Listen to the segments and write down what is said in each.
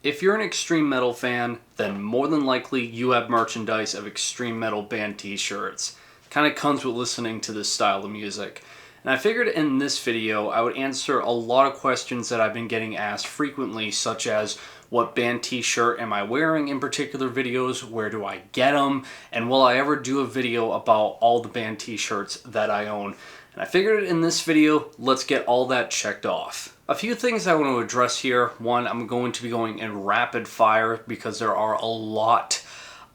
If you're an extreme metal fan, then more than likely you have merchandise of extreme metal band t-shirts. Kind of comes with listening to this style of music. And I figured in this video I would answer a lot of questions that I've been getting asked frequently, such as what band t-shirt am I wearing in particular videos, where do I get them, and will I ever do a video about all the band t-shirts that I own. And I figured in this video, let's get all that checked off. A few things I want to address here. One, I'm going to be going in rapid fire because there are a lot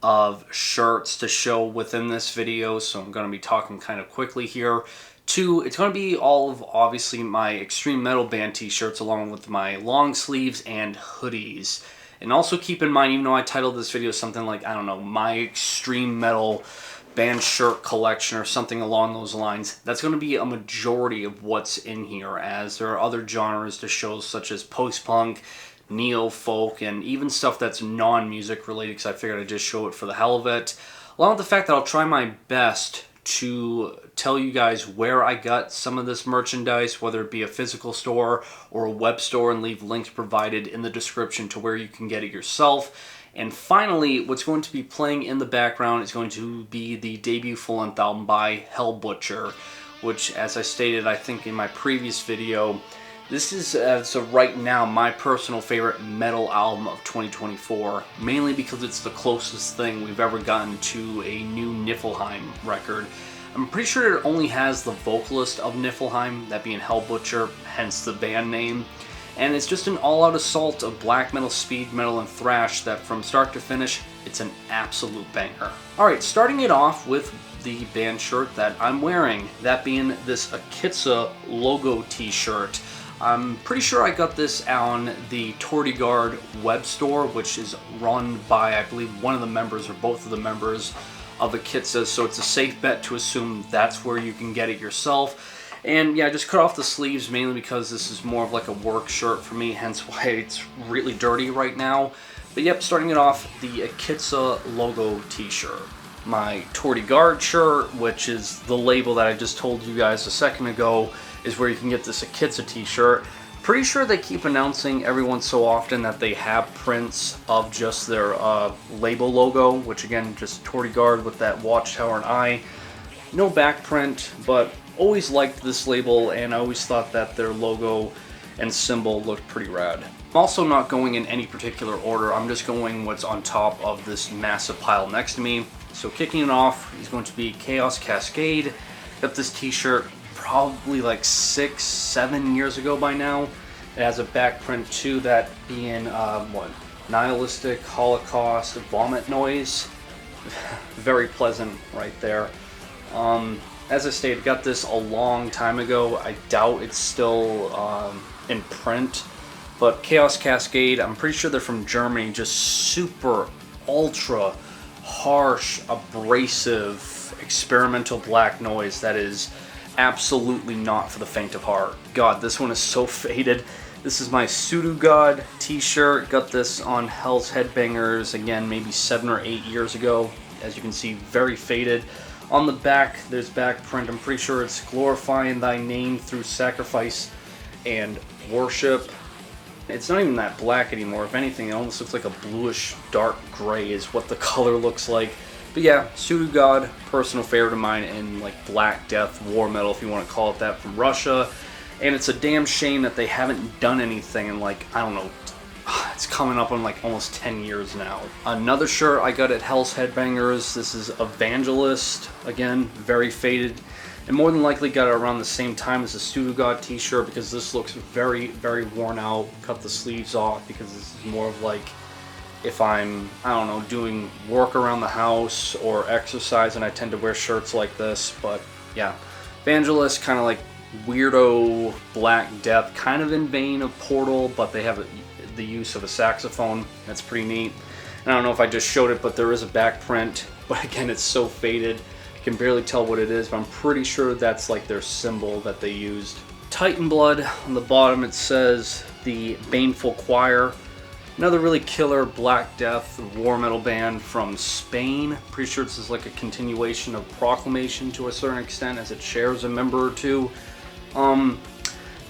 of shirts to show within this video, so I'm going to be talking kind of quickly here. Two, it's going to be all of obviously my extreme metal band t-shirts along with my long sleeves and hoodies. And also keep in mind, even though I titled this video something like, I don't know, my extreme metal band shirt collection or something along those lines, that's going to be a majority of what's in here, as there are other genres to show such as post-punk, neo-folk, and even stuff that's non-music related, because I figured I'd just show it for the hell of it. Along with the fact that I'll try my best to tell you guys where I got some of this merchandise, whether it be a physical store or a web store, and leave links provided in the description to where you can get it yourself. And finally, what's going to be playing in the background is going to be the debut full-length album by Hellbutcher, which, as I stated, I think in my previous video, this is, as of right now, my personal favorite metal album of 2024, mainly because it's the closest thing we've ever gotten to a new Niflheim record. I'm pretty sure it only has the vocalist of Niflheim, that being Hellbutcher, hence the band name. And it's just an all-out assault of black metal, speed metal, and thrash that from start to finish, it's an absolute banger. Alright, starting it off with the band shirt that I'm wearing, that being this Akitsa logo t-shirt. I'm pretty sure I got this on the Garde web store, which is run by, I believe, one of the members or both of the members of Akitsa, so it's a safe bet to assume that's where you can get it yourself. And yeah, I just cut off the sleeves mainly because this is more of like a work shirt for me, hence why it's really dirty right now. But yep, starting it off, the Akitsa logo t-shirt. My Garde shirt, which is the label that I just told you guys a second ago, is where you can get this Akitsa t-shirt. Pretty sure they keep announcing every once so often that they have prints of just their label logo, which again, just Garde with that watchtower and eye. No back print, but always liked this label, and I always thought that their logo and symbol looked pretty rad. I'm also not going in any particular order, I'm just going what's on top of this massive pile next to me. So kicking it off is going to be Chaos Cascade. Got this t-shirt probably like 6-7 years ago by now. It has a back print too, that being Nihilistic Holocaust Vomit Noise. Very pleasant right there. As I stated, got this a long time ago. I doubt it's still in print, but Chaos Cascade, I'm pretty sure they're from Germany. Just super ultra harsh, abrasive, experimental black noise that is absolutely not for the faint of heart. God, this one is so faded. This is my Pseudo God t-shirt. Got this on Hell's Headbangers, again, maybe 7 or 8 years ago. As you can see, very faded. On the back, there's back print. I'm pretty sure it's glorifying thy name through sacrifice and worship. It's not even that black anymore. If anything, it almost looks like a bluish dark gray is what the color looks like. But yeah, Pseudo God, personal favorite of mine in like Black Death, war metal, if you want to call it that, from Russia. And it's a damn shame that they haven't done anything in like, I don't know, it's coming up on like almost 10 years now. Another shirt I got at Hell's Headbangers, this is Evangelist, again, very faded. And more than likely got it around the same time as the Pseudo God t-shirt, because this looks very, very worn out. Cut the sleeves off because this is more of like if I'm, I don't know, doing work around the house or exercise, and I tend to wear shirts like this. But yeah, Evangelist, kind of like weirdo Black Death, kind of in vein of Portal, but they have the use of a saxophone. That's pretty neat. And I don't know if I just showed it, but there is a back print, but again, it's so faded, you can barely tell what it is, but I'm pretty sure that's like their symbol that they used. Titan Blood, on the bottom it says the Baneful Choir. Another really killer Black Death war metal band from Spain. Pretty sure this is like a continuation of Proclamation to a certain extent, as it shares a member or two.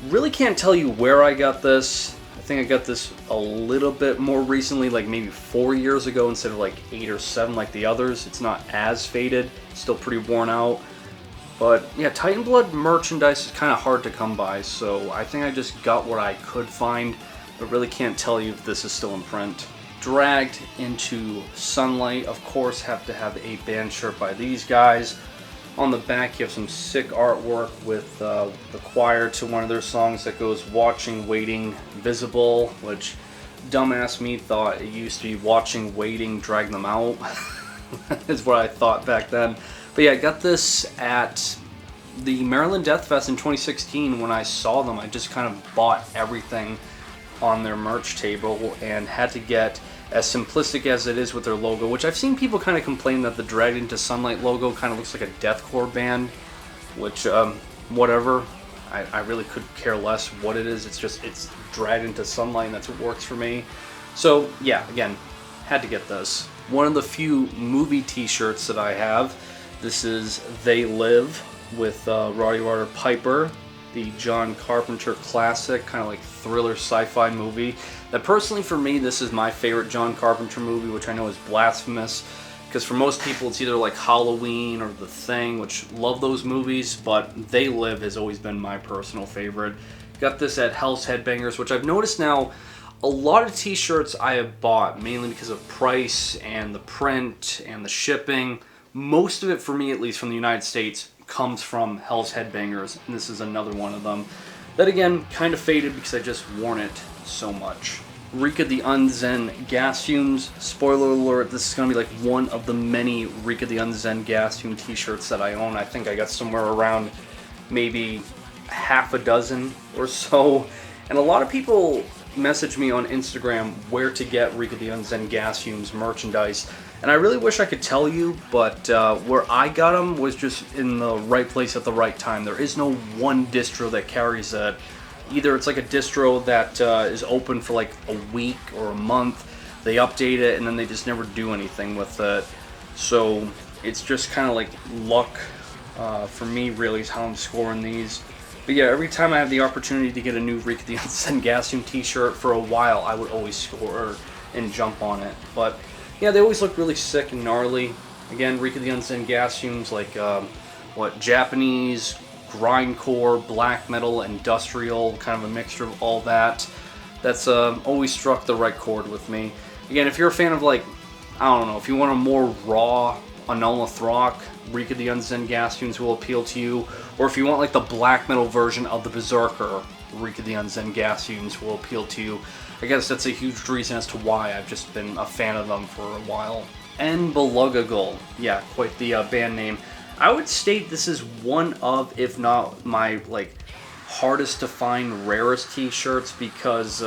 Really can't tell you where I got this. think I got this a little bit more recently, like maybe 4 years ago instead of like 8 or 7 like the others. It's not as faded, still pretty worn out. But yeah, Titan Blood merchandise is kind of hard to come by, so I think I just got what I could find, but really can't tell you if this is still in print. Dragged into Sunlight, of course, have to have a band shirt by these guys. On the back you have some sick artwork with the choir to one of their songs that goes Watching, Waiting, Visible, which dumbass me thought it used to be Watching, Waiting, Drag Them Out. Is what I thought back then. But yeah, I got this at the Maryland Death Fest in 2016 when I saw them. I just kind of bought everything on their merch table and had to get, as simplistic as it is with their logo, which I've seen people kind of complain that the Dragged Into Sunlight logo kind of looks like a deathcore band, which, whatever. I really could care less what it is. It's Dragged Into Sunlight, and that's what works for me. So yeah, again, had to get this. One of the few movie t-shirts that I have. This is They Live with Roddy Ryder Piper, the John Carpenter classic, kind of like thriller sci-fi movie. That personally for me, this is my favorite John Carpenter movie, which I know is blasphemous, because for most people it's either like Halloween or The Thing, which love those movies, but They Live has always been my personal favorite. Got this at Hell's Headbangers, which I've noticed now a lot of t-shirts I have bought, mainly because of price and the print and the shipping. Most of it, for me at least, from the United States comes from Hell's Headbangers, and this is another one of them. That again, kind of faded because I just worn it so much. Rika the Unzen Gas Fumes. Spoiler alert, this is going to be like one of the many Rika the Unzen Gas Fume t-shirts that I own. I think I got somewhere around maybe half a dozen or so. And a lot of people message me on Instagram where to get Rika the Unzen Gas Fumes merchandise. And I really wish I could tell you, but where I got them was just in the right place at the right time. There is no one distro that carries that. Either it's like a distro that is open for like a week or a month, they update it, and then they just never do anything with it. So it's just kind of like luck for me, really, is how I'm scoring these. But yeah, every time I have the opportunity to get a new Rika the Unzen Gas Fume t-shirt for a while, I would always score and jump on it. But yeah, they always look really sick and gnarly. Again, Rika the Unzen Gas Fumes, like Japanese, grindcore, black metal, industrial, kind of a mixture of all that. That's always struck the right chord with me. Again, if you're a fan of, like, I don't know, if you want a more raw Anulna Throck, Rika the Unzen Gas Fumes will appeal to you. Or if you want like the black metal version of the Berserker, Rika the Unzen Gas Fumes will appeal to you. I guess that's a huge reason as to why I've just been a fan of them for a while. Enbelugagul, yeah, quite the band name. I would state this is one of, if not my like hardest to find, rarest t-shirts, because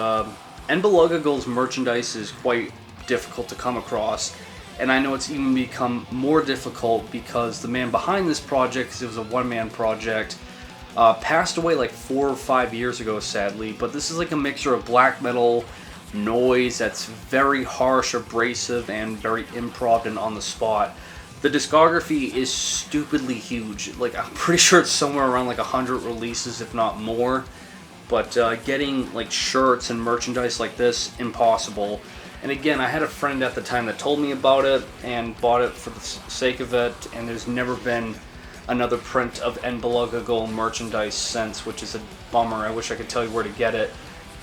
Enbelugagul's merchandise is quite difficult to come across. And I know it's even become more difficult because the man behind this project, because it was a one-man project, passed away like 4 or 5 years ago, sadly. But this is like a mixture of black metal, noise that's very harsh, abrasive, and very improv and on the spot. The discography is stupidly huge. Like, I'm pretty sure it's somewhere around like 100 releases, if not more. But getting like shirts and merchandise like this, impossible. And again, I had a friend at the time that told me about it and bought it for the sake of it, and there's never been another print of Enbelugagul merchandise since, which is a bummer. I wish I could tell you where to get it.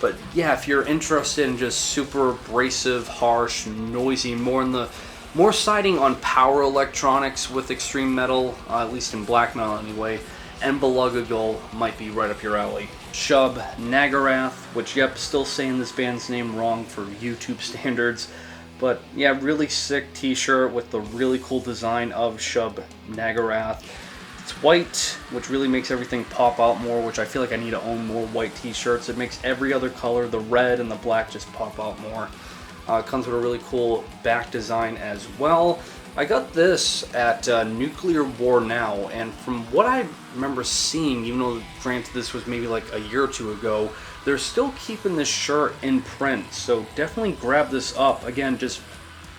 But yeah, if you're interested in just super abrasive, harsh, noisy, more siding on power electronics with extreme metal, at least in black metal anyway, Enbelugagul might be right up your alley. Shub Nagarath, which, yep, still saying this band's name wrong for YouTube standards. But yeah, really sick t-shirt with the really cool design of Shub Nagarath. It's white, which really makes everything pop out more, which I feel like I need to own more white t-shirts. It makes every other color, the red and the black, just pop out more. It comes with a really cool back design as well. I got this at Nuclear War Now, and from what I remember seeing, even though granted this was maybe like a year or two ago, they're still keeping this shirt in print, so definitely grab this up. Again, just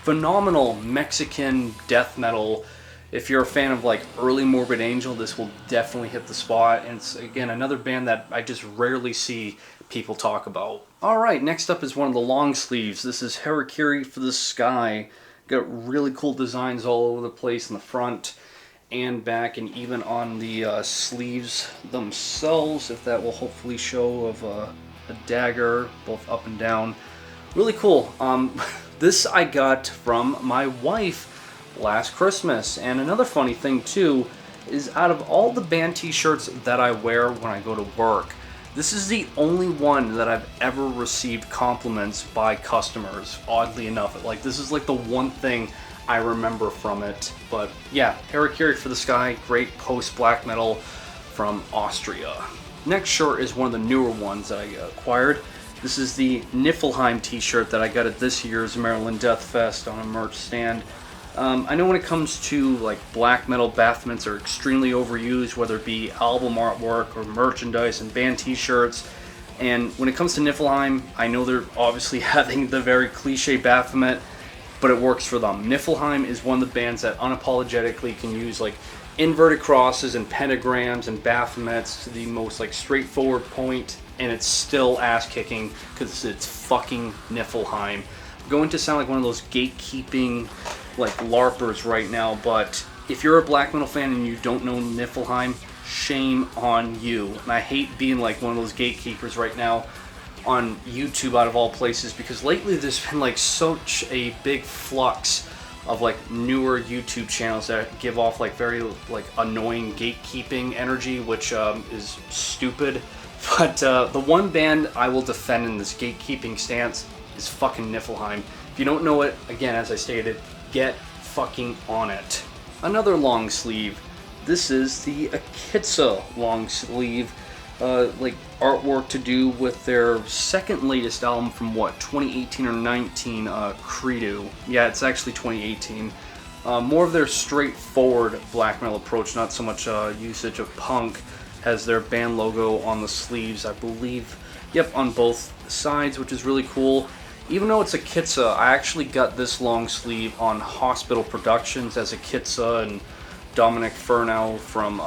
phenomenal Mexican death metal. If you're a fan of like early Morbid Angel, this will definitely hit the spot. And it's, again, another band that I just rarely see people talk about. Alright, next up is one of the long sleeves. This is Harakiri for the Sky. Got really cool designs all over the place in the front and back, and even on the sleeves themselves, if that will hopefully show, of a dagger, both up and down. Really cool. This I got from my wife last Christmas. And another funny thing too is, out of all the band t-shirts that I wear when I go to work, this is the only one that I've ever received compliments by customers, oddly enough. Like, this is like the one thing I remember from it. But yeah, Harakiri for the Sky, great post-black metal from Austria. Next shirt is one of the newer ones that I acquired. This is the Niflheim t-shirt that I got at this year's Maryland Death Fest on a merch stand. I know when it comes to like black metal, bathments are extremely overused, whether it be album artwork or merchandise and band t-shirts. And when it comes to Niflheim, I know they're obviously having the very cliche Baphomet, but it works for them. Niflheim is one of the bands that unapologetically can use like inverted crosses and pentagrams and Baphomets to the most like straightforward point, and it's still ass-kicking because it's fucking Niflheim. I'm going to sound like one of those gatekeeping like LARPers right now, but if you're a black metal fan and you don't know Niflheim, shame on you. And I hate being like one of those gatekeepers right now on YouTube, out of all places, because lately there's been like such a big flux of like newer YouTube channels that give off like very like annoying gatekeeping energy, which is stupid. But the one band I will defend in this gatekeeping stance is fucking Niflheim. If you don't know it, again, as I stated, get fucking on it. Another long sleeve. This is the Akitsa long sleeve, like artwork to do with their second latest album from what, 2018 or 19, Credo. Yeah, it's actually 2018. More of their straightforward black metal approach, not so much usage of punk. Has their band logo on the sleeves, I believe. Yep, on both sides, which is really cool. Even though it's a Akitsa, I actually got this long sleeve on Hospital Productions, as Akitsa and Dominic Furnow from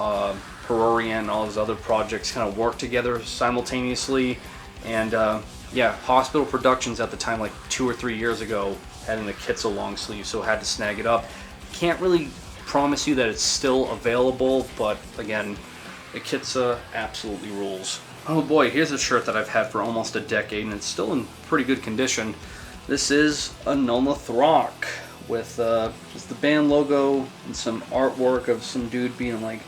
Perorian and all his other projects kind of work together simultaneously. And yeah, Hospital Productions at the time, like 2 or 3 years ago, had an Akitsa long sleeve, so I had to snag it up. Can't really promise you that it's still available, but again, Akitsa absolutely rules. Oh boy, here's a shirt that I've had for almost a decade, and it's still in pretty good condition. This is a Nulna Throck with just the band logo and some artwork of some dude being like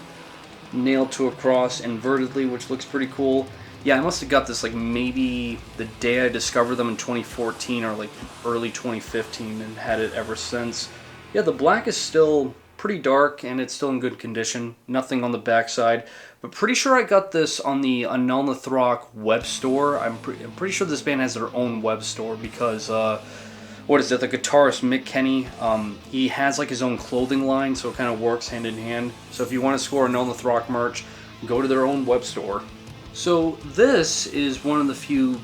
nailed to a cross invertedly, which looks pretty cool. Yeah, I must have got this like maybe the day I discovered them in 2014 or like early 2015, and had it ever since. Yeah, the black is still pretty dark and it's still in good condition. Nothing on the backside. But pretty sure I got this on the Nulna Throck web store. I'm pretty sure this band has their own web store because, what is it, the guitarist Mick Kenny, he has like his own clothing line, so it kind of works hand in hand. So if you want to score a Nulna Throck merch, go to their own web store. So this is one of the few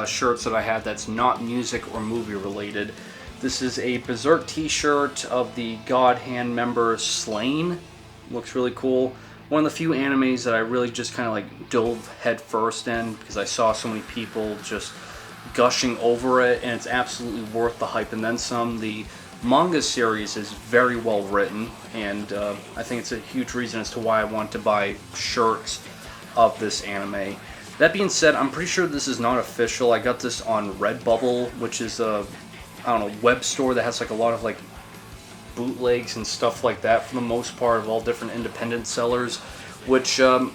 shirts that I have that's not music or movie related. This is a Berserk t-shirt of the God Hand member Slain. Looks really cool. One of the few animes that I really just kind of like dove head first in because I saw so many people just gushing over it, and it's absolutely worth the hype and then some. The manga series is very well written, and I think it's a huge reason as to why I want to buy shirts of this anime. That being said, I'm pretty sure this is not official. I got this on Redbubble, which is a, I don't know, web store that has like a lot of like bootlegs and stuff like that for the most part, of all different independent sellers, which again,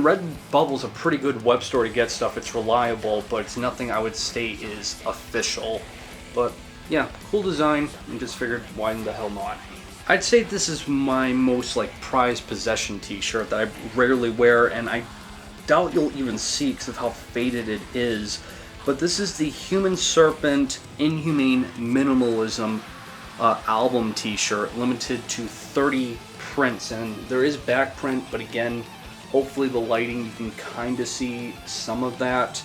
Redbubble's a pretty good web store to get stuff. It's reliable, but it's nothing I would state is official. But yeah, cool design, and just figured why the hell not. I'd say this is my most like prized possession t-shirt that I rarely wear, and I doubt you'll even see because of how faded it is. But this is the Human Serpent Inhumane Minimalism album t-shirt, limited to 30 prints, and there is back print, but again, hopefully the lighting, you can kind of see some of that.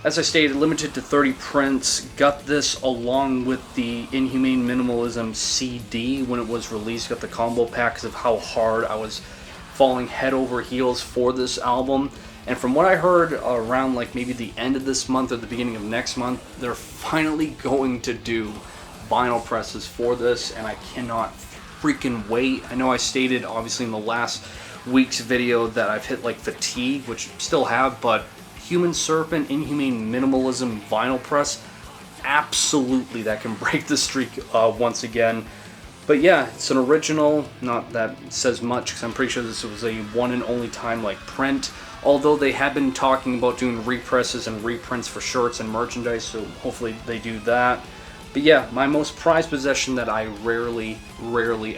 As I stated, limited to 30 prints. Got this along with the Inhumane Minimalism CD when it was released. Got the combo pack because of how hard I was falling head over heels for this album. And from what I heard around like maybe the end of this month or the beginning of next month, they're finally going to do vinyl presses for this, and I cannot freaking wait. I know I stated obviously in the last week's video that I've hit like fatigue, which still have, but Human Serpent Inhumane Minimalism vinyl press, absolutely that can break the streak once again. But yeah, it's an original, not that says much because I'm pretty sure this was a one and only time like print, although they have been talking about doing represses and reprints for shirts and merchandise, so hopefully they do that. But yeah, my most prized possession that I rarely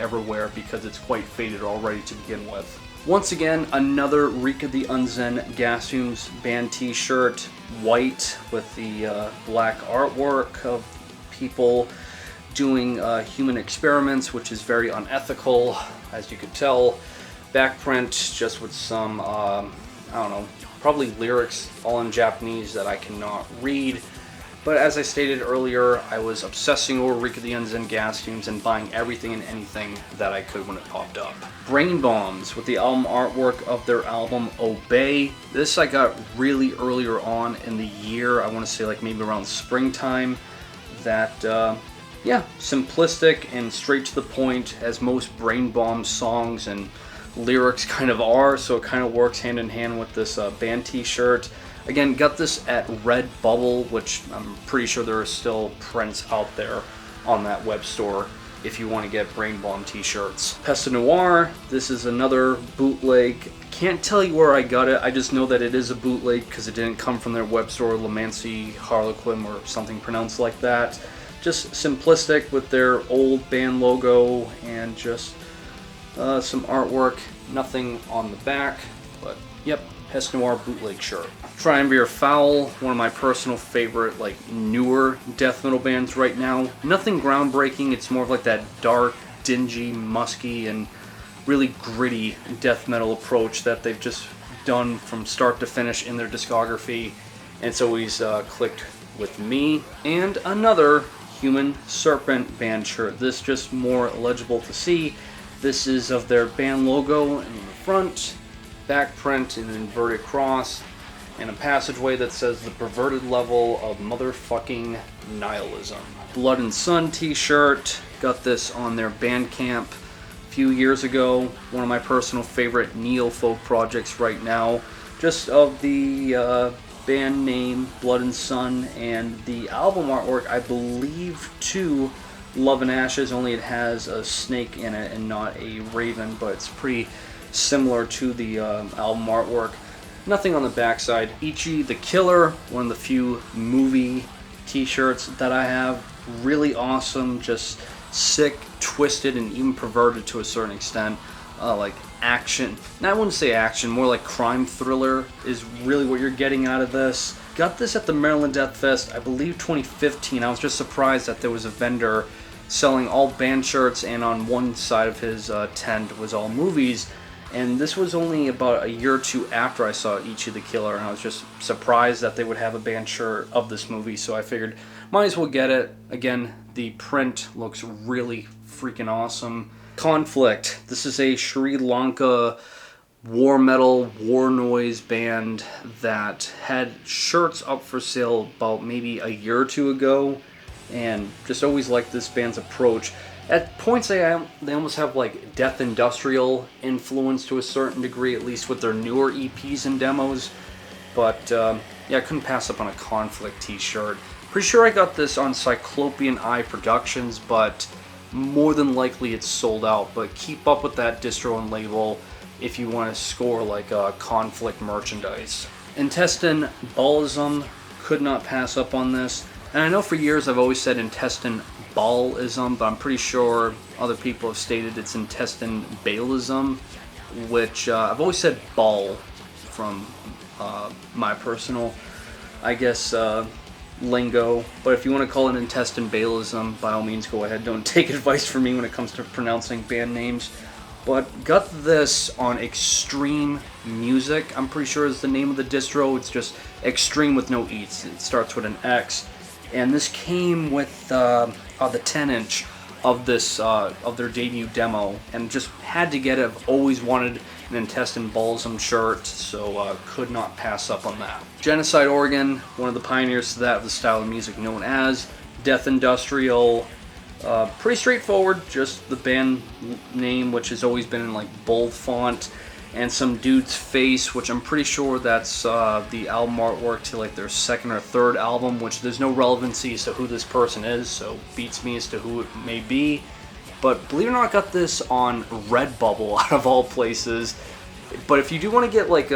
ever wear because it's quite faded already to begin with. Once again, another Rika the Unzen Gasfumes band t-shirt, white with the black artwork of people doing human experiments, which is very unethical, as you could tell. Back print just with some, I don't know, probably lyrics all in Japanese that I cannot read. But as I stated earlier, I was obsessing over Rika the Unzen Gasfumes and buying everything and anything that I could when it popped up. Brain Bombs with the album artwork of their album Obey. This I got really earlier on in the year, I want to say like maybe around springtime. That, yeah, simplistic and straight to the point, as most Brain Bomb songs and lyrics kind of are, so it kind of works hand in hand with this band t-shirt. Again, got this at Redbubble, which I'm pretty sure there are still prints out there on that web store if you want to get Brain Bomb t-shirts. Peste Noir, this is another bootleg. Can't tell you where I got it, I just know that it is a bootleg because it didn't come from their web store, Lamancy Harlequin or something pronounced like that. Just simplistic with their old band logo and just some artwork, nothing on the back, but yep, Peste Noir bootleg shirt. Triumvir Foul, one of my personal favorite like newer death metal bands right now. Nothing groundbreaking, it's more of like that dark, dingy, musky, and really gritty death metal approach that they've just done from start to finish in their discography, and it's always clicked with me. And another Human Serpent band shirt, this just more legible to see. This is of their band logo in the front, back print in an inverted cross, and a passageway that says the perverted level of motherfucking nihilism. Blood and Sun t-shirt, got this on their Bandcamp a few years ago. One of my personal favorite neo-folk projects right now, just of the band name Blood and Sun, and the album artwork I believe too Love and Ashes, only it has a snake in it and not a raven, but it's pretty similar to the album artwork. Nothing on the backside. Ichi the Killer, one of the few movie t-shirts that I have. Really awesome, just sick, twisted, and even perverted to a certain extent. Like action. Now I wouldn't say action, more like crime thriller is really what you're getting out of this. Got this at the Maryland Death Fest, I believe 2015. I was just surprised that there was a vendor selling all band shirts, and on one side of his tent was all movies. And this was only about a year or two after I saw Ichi the Killer, and I was just surprised that they would have a band shirt of this movie, so I figured might as well get it. Again, the print looks really freaking awesome. Conflict. This is a Sri Lanka war metal, war noise band that had shirts up for sale about maybe a year or two ago, and just always liked this band's approach. At points they almost have like death industrial influence to a certain degree, at least with their newer EPs and demos. But yeah, I couldn't pass up on a Conflict t-shirt. Pretty sure I got this on Cyclopean Eye Productions, but more than likely it's sold out. But keep up with that distro and label if you want to score like Conflict merchandise. Intestine Ballism, could not pass up on this. And I know for years I've always said intestine ballism, but I'm pretty sure other people have stated it's intestine balism, which I've always said ball from my personal, I guess, lingo. But if you want to call it intestine balism, by all means go ahead. Don't take advice from me when it comes to pronouncing band names. But got this on Extreme Music, I'm pretty sure is the name of the distro. It's just Extreme with no E's. It starts with an X. And this came with the 10-inch of this of their debut demo, and just had to get it. I've always wanted an intestine balsam shirt, so could not pass up on that. Genocide Oregon, one of the pioneers to that of the style of music known as Death Industrial. Pretty straightforward, just the band name, which has always been in like bold font, and some dude's face, which I'm pretty sure that's the album artwork to like their second or third album, which there's no relevancy as to who this person is, so beats me as to who it may be. But believe it or not, I got this on Redbubble out of all places. But if you do want to get like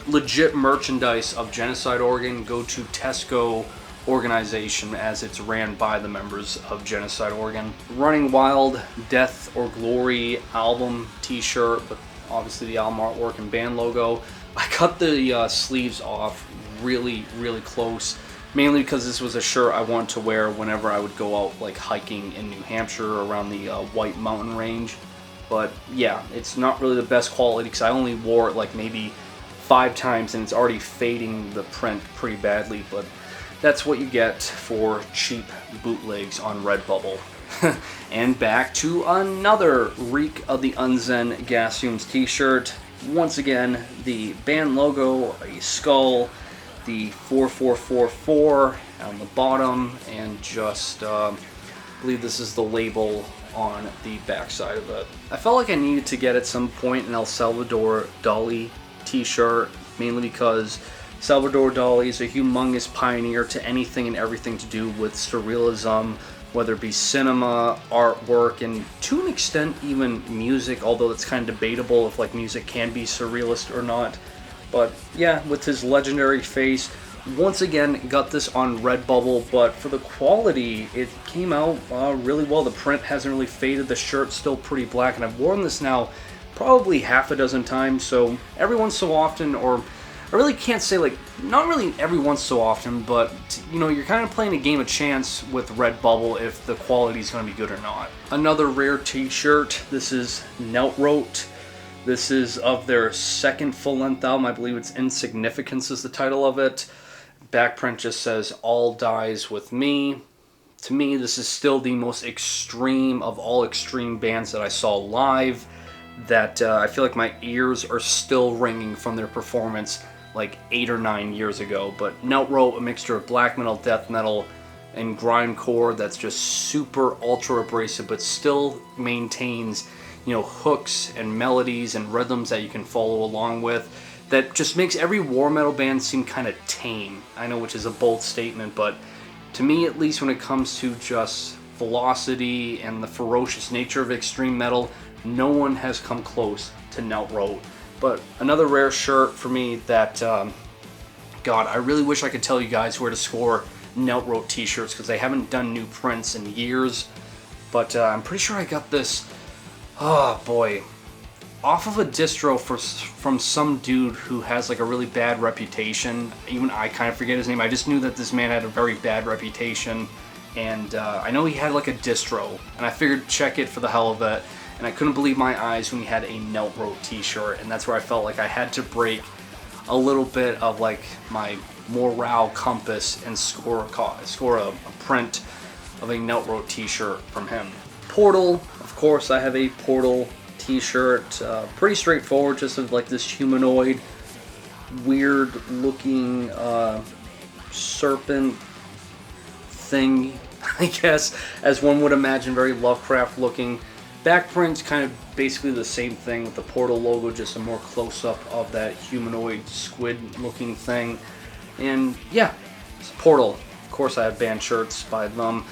legit merchandise of Genocide Oregon, go to Teco organization, as it's ran by the members of Genocide Oregon. Running Wild Death or Glory album t-shirt with obviously the album artwork and band logo. I cut the sleeves off really close, mainly because this was a shirt I wanted to wear whenever I would go out like hiking in New Hampshire around the White Mountain Range. But yeah, it's not really the best quality because I only wore it like maybe 5 times and it's already fading the print pretty badly, but that's what you get for cheap bootlegs on Redbubble. And back to another Reek of the Unzen Gas Fumes t-shirt. Once again, the band logo, a skull, the 4444 on the bottom, and just I believe this is the label on the back side of it. I felt like I needed to get at some point an El Salvador Dali t-shirt, mainly because Salvador Dali is a humongous pioneer to anything and everything to do with surrealism, whether it be cinema, artwork, and to an extent even music, although it's kind of debatable if like music can be surrealist or not. But yeah, with his legendary face, once again got this on Redbubble, but for the quality, it came out really well. The print hasn't really faded, the shirt's still pretty black, and I've worn this now probably half a dozen times, so every once so often, or I really can't say like, not really every once so often, but you know, you're kind of playing a game of chance with Redbubble if the quality is going to be good or not. Another rare t-shirt, this is Neltrote. This is of their second full-length album, I believe it's Insignificance is the title of it. Back print just says, "All Dies With Me." To me, this is still the most extreme of all extreme bands that I saw live, that I feel like my ears are still ringing from their performance like 8 or 9 years ago. But Neltrote, a mixture of black metal, death metal, and grindcore that's just super ultra abrasive, but still maintains, you know, hooks and melodies and rhythms that you can follow along with, that just makes every war metal band seem kind of tame. I know, which is a bold statement, but to me at least, when it comes to just velocity and the ferocious nature of extreme metal, no one has come close to Neltrote. But another rare shirt for me that, God, I really wish I could tell you guys where to score Neltrote t-shirts, because they haven't done new prints in years. But I'm pretty sure I got this, oh boy, off of a distro from some dude who has like a really bad reputation. Even I kind of forget his name. I just knew that this man had a very bad reputation, and I know he had like a distro, and I figured check it for the hell of it. And I couldn't believe my eyes when he had a Neltrote t-shirt, and that's where I felt like I had to break a little bit of like my morale compass and score a print of a Neltrote t-shirt from him. Portal, of course, I have a Portal t-shirt. Pretty straightforward, just of like this humanoid, weird looking serpent thing, I guess, as one would imagine, very Lovecraft looking. Back print's kind of basically the same thing with the Portal logo, just a more close-up of that humanoid squid-looking thing. And yeah, it's Portal. Of course, I have band shirts by them.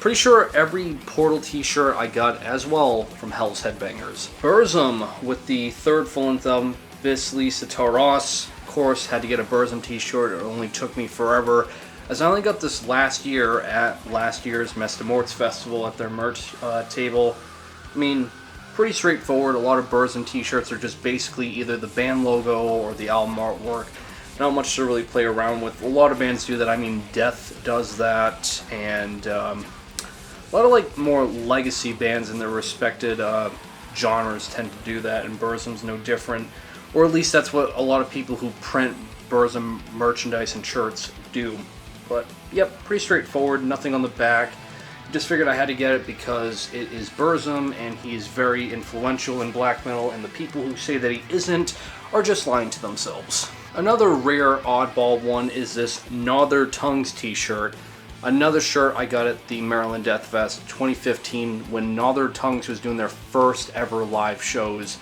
Pretty sure every Portal t-shirt I got as well from Hell's Headbangers. Burzum with the third full-length album, Vis Lisa Taurus. Of course, had to get a Burzum t-shirt. It only took me forever, as I only got this last year at last year's Mess de Morts Festival at their merch table. I mean, pretty straightforward. A lot of Burzum t-shirts are just basically either the band logo or the album artwork. Not much to really play around with. A lot of bands do that. I mean, Death does that, and a lot of like more legacy bands in their respected genres tend to do that, and Burzum's no different. Or at least that's what a lot of people who print Burzum merchandise and shirts do. But yep, pretty straightforward. Nothing on the back. just figured I had to get it because it is Burzum and he is very influential in black metal, and the people who say that he isn't are just lying to themselves. Another rare oddball one is this Gnaw Their Tongues t-shirt. Another shirt I got at the Maryland Death Fest 2015 when Gnaw Their Tongues was doing their first ever live shows,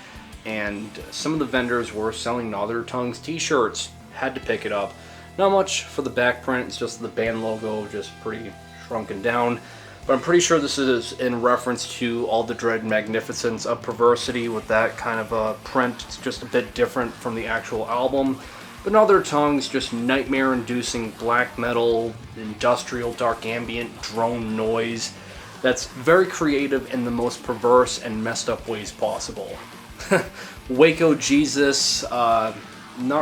and some of the vendors were selling Gnaw Their Tongues t-shirts. Had to pick it up. Not much for the back print, it's just the band logo, just pretty shrunken down. But I'm pretty sure this is in reference to All the Dread Magnificence of Perversity with that kind of a print. It's just a bit different from the actual album. But Gnaw Their Tongues, just nightmare-inducing black metal, industrial, dark ambient, drone noise. That's very creative in the most perverse and messed up ways possible. Waco Jesus, not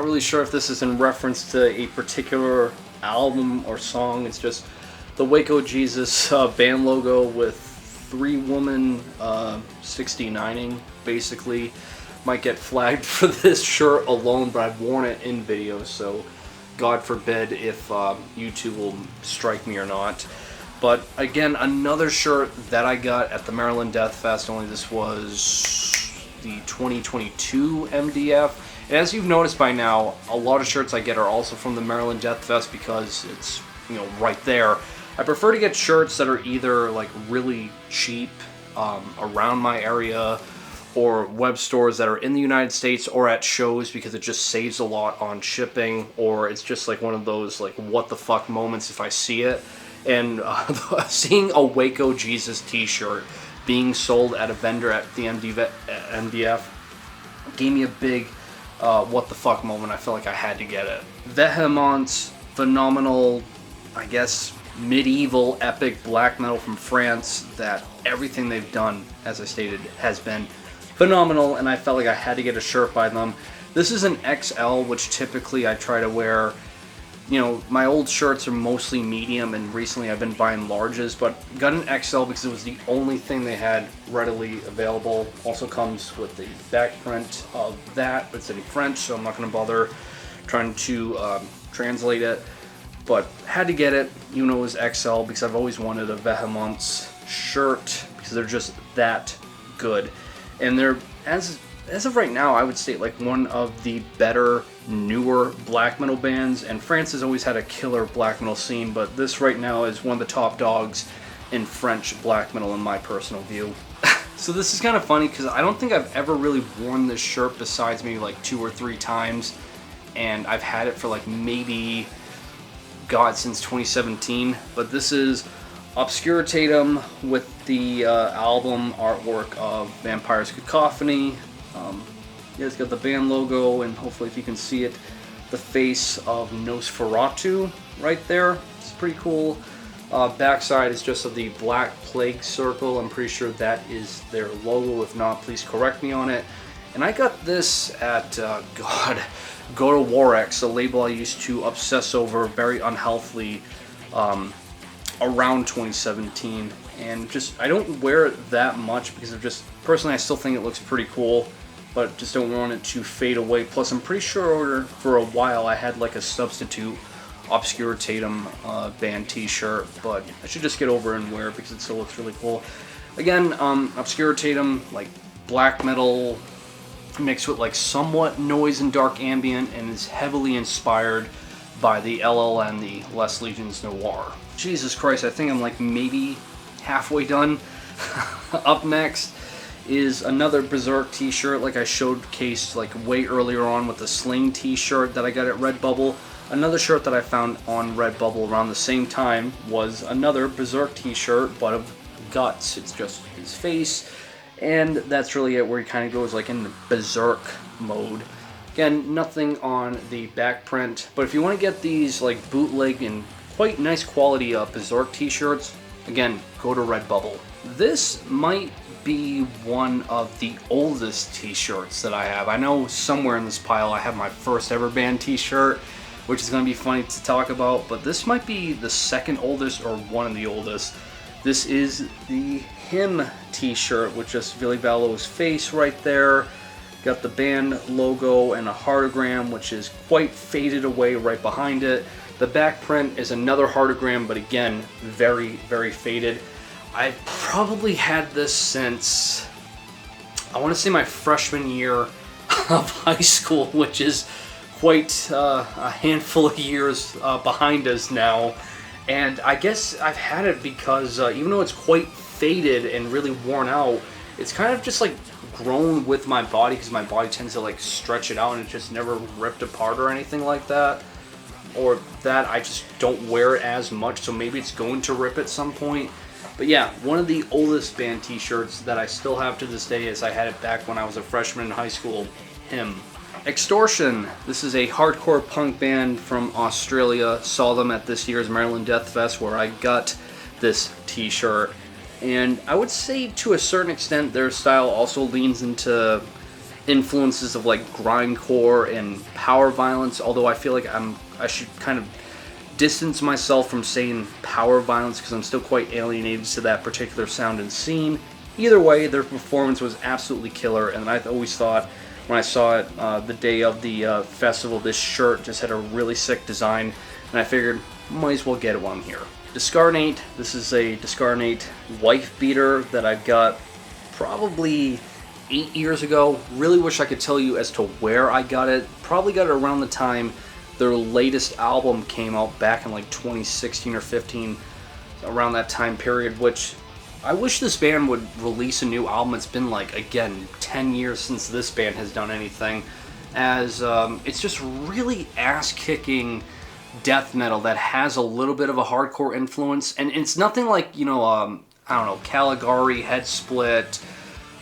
really sure if this is in reference to a particular album or song. It's just the Waco Jesus band logo with 3 women 69ing, basically. Might get flagged for this shirt alone, but I've worn it in videos, so God forbid if YouTube will strike me or not. But again, another shirt that I got at the Maryland Death Fest, only this was the 2022 MDF. And as you've noticed by now, a lot of shirts I get are also from the Maryland Death Fest because it's, you know, right there. I prefer to get shirts that are either like really cheap around my area, or web stores that are in the United States, or at shows because it just saves a lot on shipping, or it's just like one of those like what the fuck moments if I see it. And seeing a Waco Jesus t-shirt being sold at a vendor at the MDF gave me a big what the fuck moment. I felt like I had to get it. Vehement, phenomenal, I guess medieval epic black metal from France that everything they've done, as I stated, has been phenomenal, and I felt like I had to get a shirt by them. This is an XL, which typically I try to wear. You know, my old shirts are mostly medium, and recently I've been buying larges, but got an XL because it was the only thing they had readily available. Also comes with the back print of that, but it's in French, so I'm not going to bother trying to translate it. But had to get it, even though it was XL, because I've always wanted a Vehement shirt because they're just that good. And they're, as of right now, I would state like one of the better, newer black metal bands. And France has always had a killer black metal scene, but this right now is one of the top dogs in French black metal in my personal view. So this is kind of funny because I don't think I've ever really worn this shirt besides maybe like 2 or 3 times. And I've had it for like maybe, God, since 2017. But this is Obscuritatum with the album artwork of Vampire's Cacophony. You guys got the band logo, and hopefully if you can see it, the face of Nosferatu right there. It's pretty cool. Backside is just of the Black Plague Circle. I'm pretty sure that is their logo. If not, please correct me on it. And I got this at, God, Go to Warex, a label I used to obsess over very unhealthily around 2017. And just, I don't wear it that much because of just, personally I still think it looks pretty cool, but just don't want it to fade away. Plus I'm pretty sure for a while I had like a substitute Obscuritatum band t-shirt, but I should just get over and wear it because it still looks really cool. Again, Obscuritatum, like black metal mixed with like somewhat noise and dark ambient, and is heavily inspired by the LLN, the Les Legions Noir. Jesus Christ, I think I'm like maybe halfway done. Up next is another Berserk t-shirt, like I showcased like way earlier on with the Sling t-shirt that I got at Redbubble. Another shirt that I found on Redbubble around the same time was another Berserk t-shirt, but of guts. It's just his face, and that's really it, where he kind of goes like in the Berserk mode. Again, nothing on the back print, but if you want to get these like bootleg and quite nice quality Berserk t-shirts, again, go to Redbubble. This might be one of the oldest t-shirts that I have. I know somewhere in this pile I have my first ever band t-shirt, which is going to be funny to talk about, but this might be the second oldest or one of the oldest. This is the Him t-shirt with just Billy Ballow's face right there. Got the band logo and a heartogram, which is quite faded away right behind it. The back print is another heartogram, but again, very, very faded. I've probably had this since, I want to say, my freshman year of high school, which is quite a handful of years behind us now. And I guess I've had it because even though it's quite faded and really worn out, it's kind of just like grown with my body, because my body tends to like stretch it out, and it just never ripped apart or anything like that. Or that I just don't wear it as much, so maybe it's going to rip at some point. But yeah, one of the oldest band t-shirts that I still have to this day is I had it back when I was a freshman in high school, him. Extortion. This is a hardcore punk band from Australia. Saw them at this year's Maryland Death Fest, where I got this t-shirt. And I would say to a certain extent their style also leans into influences of like grindcore and power violence, although I feel like I should kind of distance myself from saying power violence, because I'm still quite alienated to that particular sound and scene. Either way, their performance was absolutely killer, and I always thought when I saw it the day of the festival, this shirt just had a really sick design, and I figured might as well get it while I'm here. Discarnate. This is a Discarnate wife beater that I got probably 8 years ago. Really wish I could tell you as to where I got it. Probably got it around the time their latest album came out back in like 2016 or 15, around that time period, which I wish this band would release a new album. It's been like, again, 10 years since this band has done anything, as it's just really ass-kicking death metal that has a little bit of a hardcore influence, and it's nothing like, you know, I don't know, Caligari, Head Split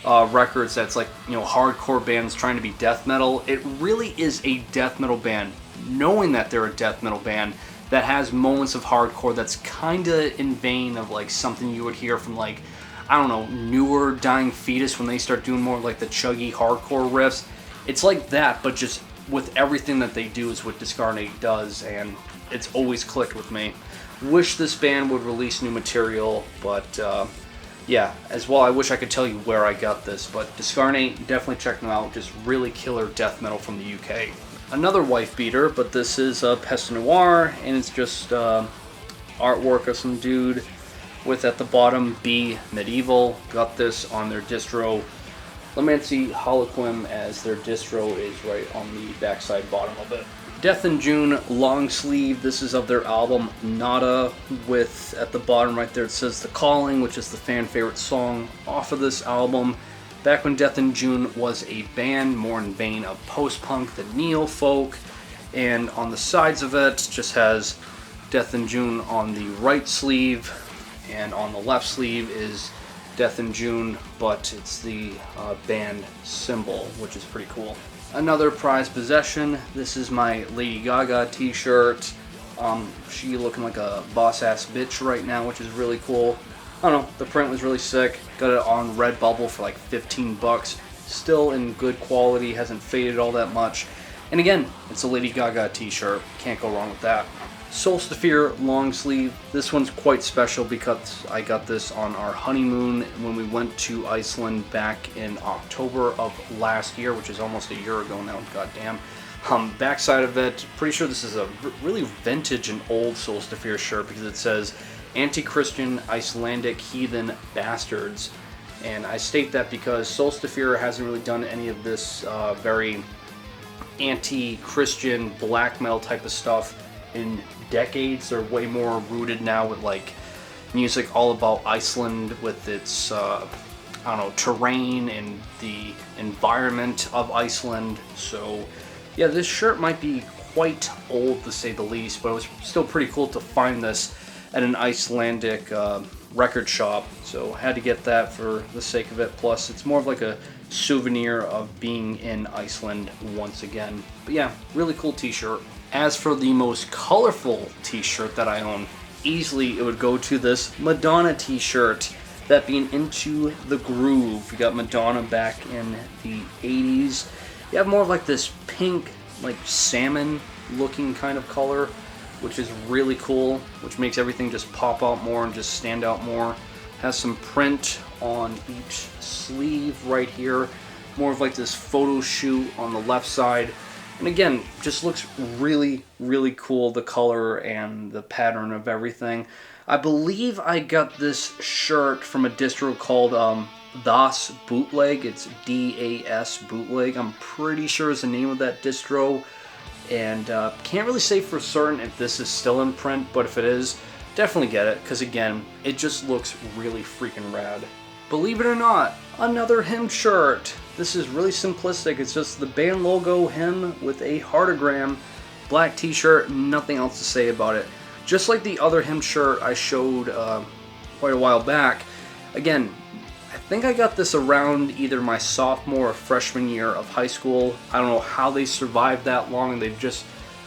records that's like, you know, hardcore bands trying to be death metal. It really is a death metal band, knowing that they're a death metal band that has moments of hardcore that's kind of in vein of like something you would hear from like, I don't know, newer Dying Fetus when they start doing more like the chuggy hardcore riffs. It's like that, but just with everything that they do is what Discarnate does, and it's always clicked with me. Wish this band would release new material, but yeah, as well, I wish I could tell you where I got this, but Discarnate, definitely check them out. Just really killer death metal from the UK. Another wife beater, but this is Peste Noir, and it's just artwork of some dude with at the bottom Be Medieval. Got this on their distro. Lamancy Holoquim, as their distro is right on the backside bottom of it. Death in June long sleeve. This is of their album Nada, with at the bottom right there it says The Calling, which is the fan favorite song off of this album. Back when Death in June was a band more in vein of post-punk than neo-folk, and on the sides of it just has Death in June on the right sleeve, and on the left sleeve is Death in June, but it's the band symbol, which is pretty cool. Another prized possession. This is my Lady Gaga t-shirt. She looking like a boss-ass bitch right now, which is really cool. I don't know, the print was really sick. Got it on Redbubble for like 15 bucks. Still in good quality, hasn't faded all that much. And again, it's a Lady Gaga t-shirt. Can't go wrong with that. Solstafir long sleeve. This one's quite special because I got this on our honeymoon when we went to Iceland back in October of last year, which is almost a year ago now, goddamn. Backside of it, pretty sure this is a really vintage and old Solstafir shirt because it says Anti-Christian Icelandic Heathen Bastards. And I state that because Solstafir hasn't really done any of this very anti-Christian black metal type of stuff in decades. They're way more rooted now with like music all about Iceland with its I don't know, terrain and the environment of Iceland. So yeah, this shirt might be quite old to say the least, but it was still pretty cool to find this at an Icelandic record shop, so had to get that for the sake of it. Plus it's more of like a souvenir of being in Iceland once again. But yeah, really cool t-shirt. As for the most colorful t-shirt that I own, easily it would go to this Madonna t-shirt, that being Into the Groove. You got Madonna back in the 80s. You have more of like this pink, like salmon looking kind of color, which is really cool, which makes everything just pop out more and just stand out more. Has some print on each sleeve right here, more of like this photo shoot on the left side. And again, just looks really, really cool, the color and the pattern of everything. I believe I got this shirt from a distro called Das Bootleg. It's DAS Bootleg. I'm pretty sure is the name of that distro. And can't really say for certain if this is still in print, but if it is, definitely get it, because again, it just looks really freaking rad. Believe it or not, another hymn shirt. This is really simplistic. It's just the band logo, hymn with a heartagram, black t-shirt, nothing else to say about it. Just like the other hymn shirt I showed quite a while back. Again, I think I got this around either my sophomore or freshman year of high school. I don't know how they survived that long. They've just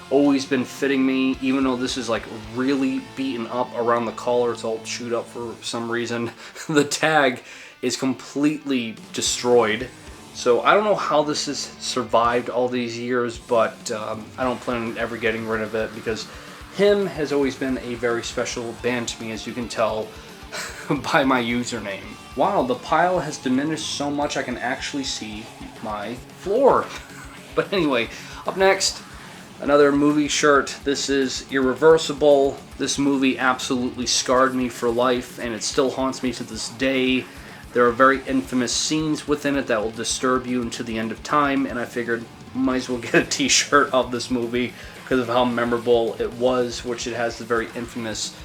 always been fitting me, even though this is like really beaten up around the collar. It's all chewed up for some reason. The tag is completely destroyed. So I don't know how this has survived all these years, but I don't plan on ever getting rid of it because him has always been a very special band to me, as you can tell by my username. Wow, the pile has diminished so much I can actually see my floor. But anyway, up next, another movie shirt. This is Irreversible. This movie absolutely scarred me for life, and it still haunts me to this day. There are very infamous scenes within it that will disturb you until the end of time, and I figured might as well get a t-shirt of this movie because of how memorable it was, which it has the very infamous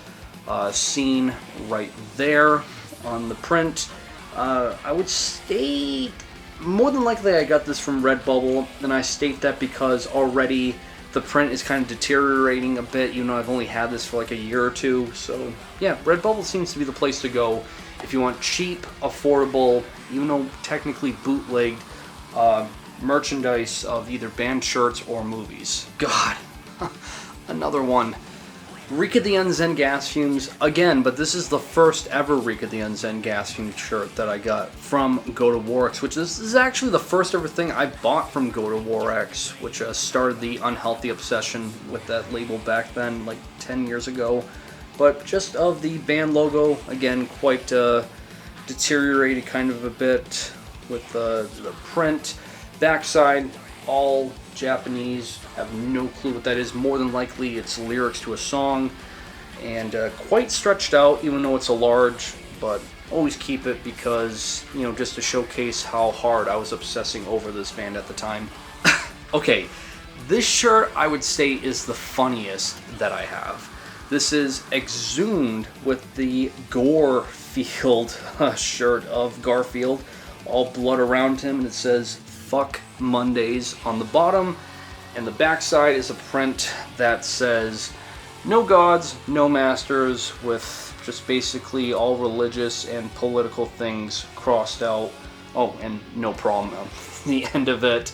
scene right there on the print. I would state, more than likely I got this from Redbubble, and I state that because already the print is kind of deteriorating a bit. You know, I've only had this for like a year or two, so yeah, Redbubble seems to be the place to go if you want cheap, affordable, even though technically bootlegged merchandise of either band shirts or movies. God, another one. Reek of the Unzen Gas Fumes again, but this is the first ever Reek of the Unzen Gas Fumes shirt that I got from Go to Warx, which is actually the first ever thing I bought from Go to Warx, which started the unhealthy obsession with that label back then, like 10 years ago. But just of the band logo, again, quite deteriorated kind of a bit with the print. Backside, all Japanese, have no clue what that is. More than likely it's lyrics to a song, and quite stretched out even though it's a large, but always keep it because, you know, just to showcase how hard I was obsessing over this band at the time. Okay, this shirt I would say is the funniest that I have. This is Exhumed with the Gore-field shirt of Garfield, all blood around him, and it says "Fuck Mondays" on the bottom, and the backside is a print that says "No gods, no masters," with just basically all religious and political things crossed out. Oh, and no problem at the end of it.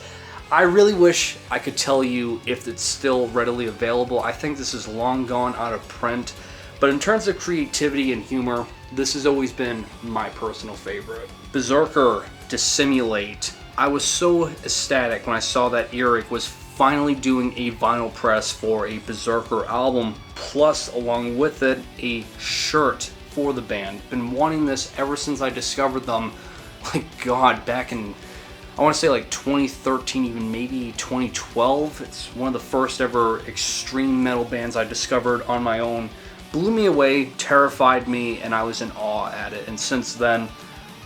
I really wish I could tell you if it's still readily available. I think this is long gone out of print, but in terms of creativity and humor, this has always been my personal favorite. Berserker, Dissimulate. I was so ecstatic when I saw that Eric was finally doing a vinyl press for a Berserker album, plus along with it a shirt for the band. Been wanting this ever since I discovered them, like God, back in, I want to say like 2013, even maybe 2012. It's one of the first ever extreme metal bands I discovered on my own. Blew me away, terrified me, and I was in awe at it. And since then,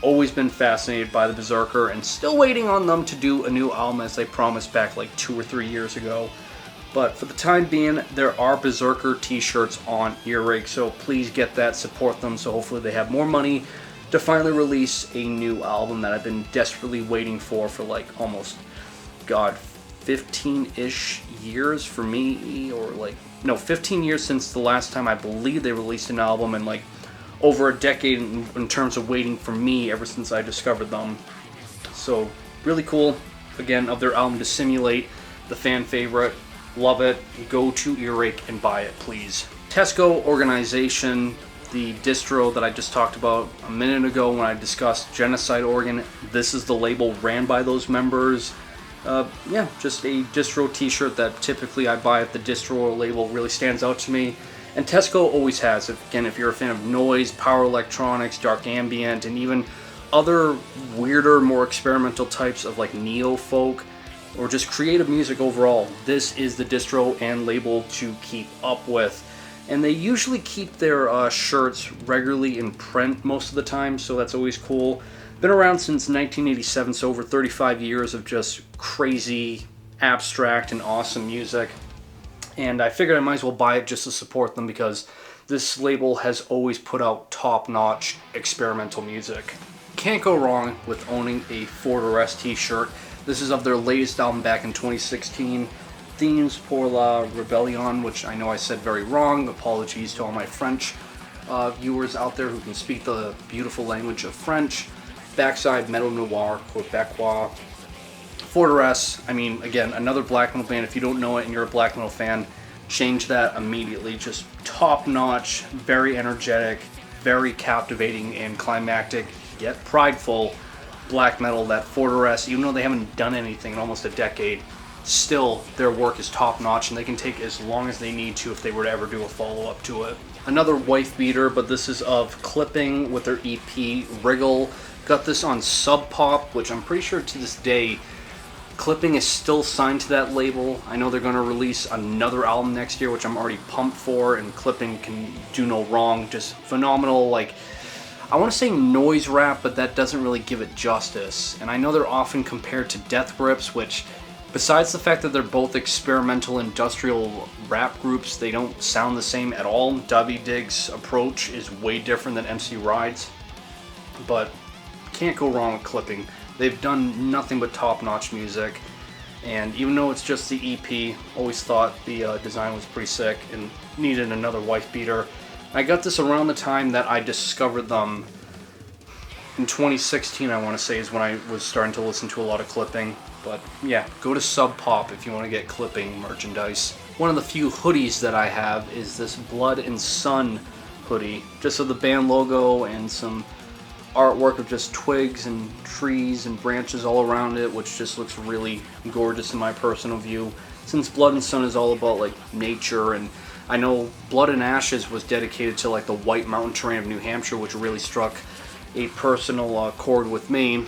always been fascinated by the Berserker, and still waiting on them to do a new album as they promised back like 2 or 3 years ago. But for the time being, there are Berserker t-shirts on Earache, so please get that, support them, so hopefully they have more money to finally release a new album that I've been desperately waiting for like almost, God, 15-ish years for me, or like, no, 15 years since the last time I believe they released an album, and like over a decade in terms of waiting for me ever since I discovered them. So really cool, again, of their album Dissimulate, the fan favorite. Love it. Go to Earache and buy it, please. Teco organization, the distro that I just talked about a minute ago when I discussed Genocide Organ. This is the label ran by those members. Yeah, just a distro t-shirt that typically I buy at the distro label, really stands out to me. And Teco always has. Again, if you're a fan of noise, power electronics, dark ambient, and even other weirder, more experimental types of like neo-folk, or just creative music overall, this is the distro and label to keep up with. And they usually keep their shirts regularly in print most of the time, so that's always cool. Been around since 1987, so over 35 years of just crazy, abstract, and awesome music. And I figured I might as well buy it just to support them because this label has always put out top-notch experimental music. Can't go wrong with owning a Fortress t-shirt. This is of their latest album back in 2016. Themes pour la Rebellion, which I know I said very wrong. Apologies to all my French viewers out there who can speak the beautiful language of French. Backside, Metal Noir, Quebecois. Fortress, I mean, again, another black metal band. If you don't know it and you're a black metal fan, change that immediately. Just top-notch, very energetic, very captivating and climactic, yet prideful black metal. That Fortress, even though they haven't done anything in almost a decade, still their work is top-notch, and they can take as long as they need to if they were to ever do a follow-up to it. Another wife beater, but this is of Clipping with their EP Wriggle. Got this on Sub Pop, which I'm pretty sure to this day Clipping is still signed to that label. I know they're going to release another album next year, which I'm already pumped for, and Clipping can do no wrong. Just phenomenal, like, I want to say noise rap, but that doesn't really give it justice. And I know they're often compared to Death Grips, which, besides the fact that they're both experimental industrial rap groups, they don't sound the same at all. Dubby Dig's approach is way different than MC Ride's, but can't go wrong with Clipping. They've done nothing but top-notch music, and even though it's just the EP, always thought the design was pretty sick and needed another wife beater. I got this around the time that I discovered them. In 2016, I want to say, is when I was starting to listen to a lot of Clipping. But yeah, go to Sub Pop if you want to get Clipping merchandise. One of the few hoodies that I have is this Blood and Sun hoodie, just of the band logo and some artwork of just twigs and trees and branches all around it, which just looks really gorgeous in my personal view. Since Blood and Sun is all about like nature, and I know Blood and Ashes was dedicated to like the white mountain terrain of New Hampshire, which really struck a personal chord with me.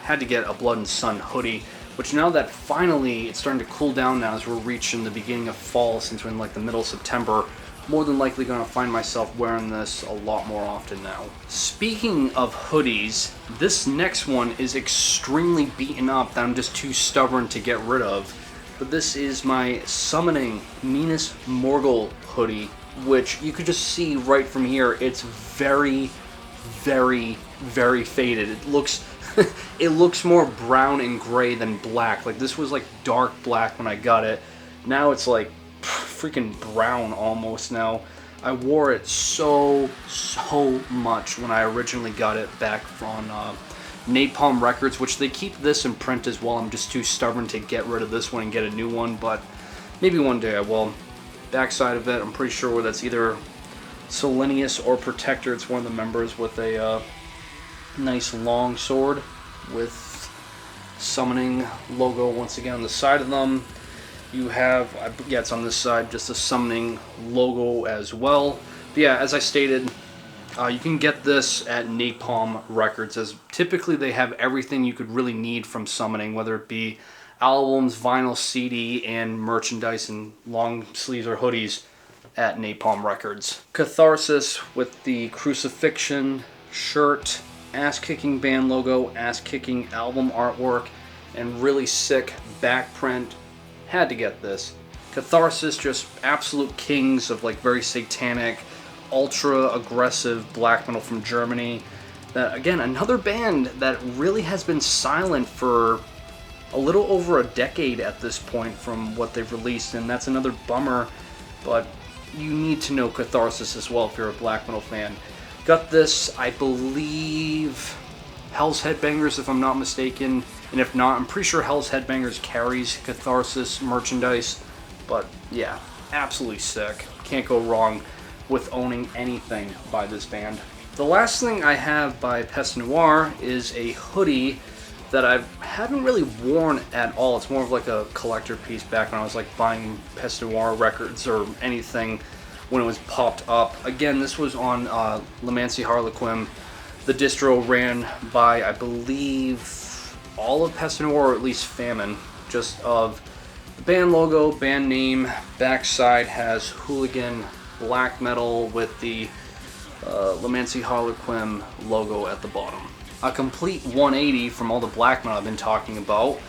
Had to get a Blood and Sun hoodie, which now that finally it's starting to cool down now as we're reaching the beginning of fall, since we're in like the middle of September, more than likely going to find myself wearing this a lot more often now. Speaking of hoodies, this next one is extremely beaten up that I'm just too stubborn to get rid of. But this is my Summoning Minas Morgul hoodie, which you could just see right from here. It's very, very, very faded. It looks it looks more brown and gray than black. Like, this was like dark black when I got it. Now it's like freaking brown almost now. I wore it so much when I originally got it back on Napalm Records, which they keep this in print as well. I'm just too stubborn to get rid of this one and get a new one, but maybe one day I will. Backside of it, I'm pretty sure that's either Selenius or Protector. It's one of the members with a nice long sword with Summoning logo once again on the side of them. You have, yeah, it's on this side, just a Summoning logo as well. But yeah, as I stated, you can get this at Napalm Records, as typically they have everything you could really need from Summoning, whether it be albums, vinyl, CD, and merchandise and long sleeves or hoodies at Napalm Records. Catharsis with the Crucifixion shirt, ass-kicking band logo, ass-kicking album artwork, and really sick back print. Had to get this. Catharsis, just absolute kings of like very satanic, ultra aggressive black metal from Germany. That, again, another band that really has been silent for a little over a decade at this point from what they've released, and that's another bummer, but you need to know Catharsis as well if you're a black metal fan. Got this, I believe, Hell's Headbangers, if I'm not mistaken. And if not, I'm pretty sure Hell's Headbangers carries Catharsis merchandise. But yeah, absolutely sick. Can't go wrong with owning anything by this band. The last thing I have by Peste Noire is a hoodie that I haven't really worn at all. It's more of like a collector piece back when I was like buying Peste Noire records or anything when it was popped up. Again, this was on Lamancy Harlequin. The distro ran by, I believe, all of Peste Noire, or at least Famine, just of the band logo, band name. Backside has Hooligan black metal with the Lamancy Harlequin logo at the bottom. A complete 180 from all the black metal I've been talking about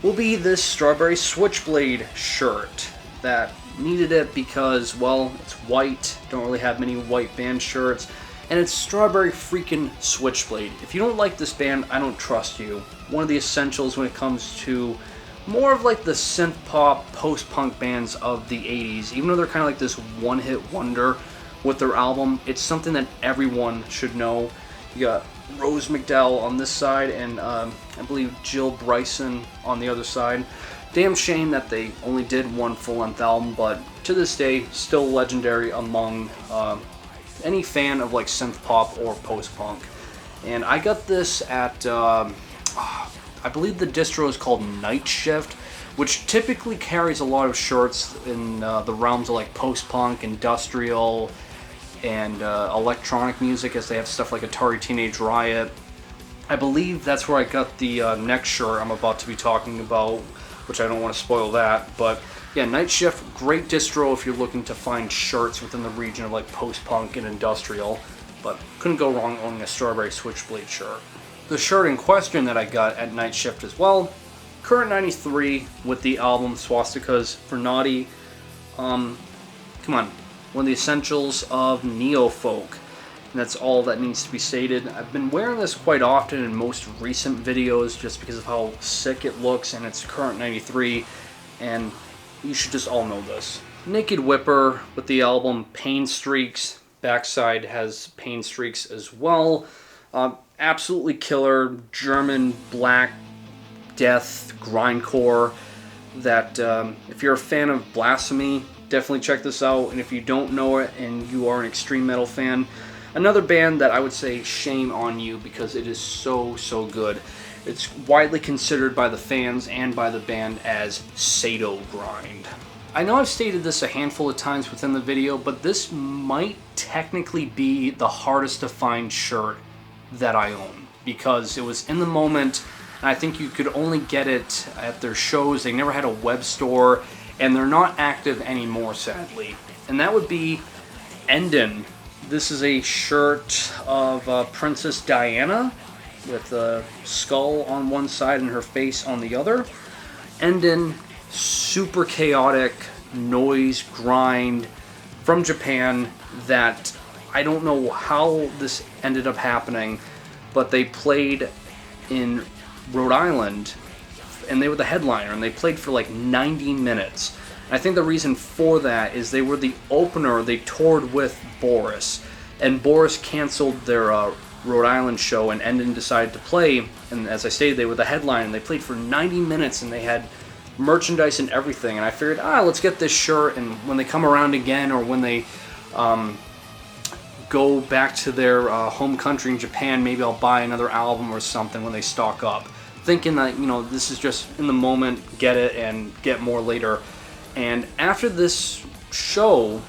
will be this Strawberry Switchblade shirt that needed it because, well, it's white, don't really have many white band shirts, and it's Strawberry freaking Switchblade. If you don't like this band, I don't trust you. One of the essentials when it comes to more of like the synth pop, post-punk bands of the 80s, even though they're kind of like this one-hit wonder with their album, it's something that everyone should know. You got Rose McDowell on this side and I believe Jill Bryson on the other side. Damn shame that they only did one full-length album, but to this day, still legendary among any fan of like synth pop or post-punk. And I got this at, I believe the distro is called Night Shift, which typically carries a lot of shirts in the realms of like post-punk, industrial, and electronic music, as they have stuff like Atari Teenage Riot. I believe that's where I got the next shirt I'm about to be talking about, which I don't want to spoil that, but yeah, Night Shift, great distro if you're looking to find shirts within the region of like post-punk and industrial, but couldn't go wrong owning a Strawberry Switchblade shirt. The shirt in question that I got at Night Shift as well, Current 93 with the album Swastikas for Naughty. Come on, one of the essentials of neo-folk, and that's all that needs to be stated. I've been wearing this quite often in most recent videos just because of how sick it looks, and it's Current 93, and you should just all know this. Naked Whipper with the album Pain Streaks. Backside has Pain Streaks as well. Absolutely killer German black death grindcore that if you're a fan of Blasphemy, definitely check this out. And if you don't know it and you are an extreme metal fan, another band that I would say shame on you because it is so good. It's widely considered by the fans and by the band as Sado Grind. I know I've stated this a handful of times within the video, but this might technically be the hardest to find shirt that I own because it was in the moment, and I think you could only get it at their shows. They never had a web store, and they're not active anymore, sadly. And that would be Enden. This is a shirt of Princess Diana with a skull on one side and her face on the other. Enden, super chaotic noise grind from Japan that I don't know how this ended up happening, but they played in Rhode Island and they were the headliner and they played for like 90 minutes. And I think the reason for that is they were the opener. They toured with Boris, and Boris canceled their Rhode Island show, and Enden decided to play, and as I stated, they were the headline, and they played for 90 minutes, and they had merchandise and everything, and I figured, let's get this shirt, and when they come around again, or when they go back to their home country in Japan, maybe I'll buy another album or something when they stock up, thinking that, you know, this is just in the moment, get it, and get more later. And after this show,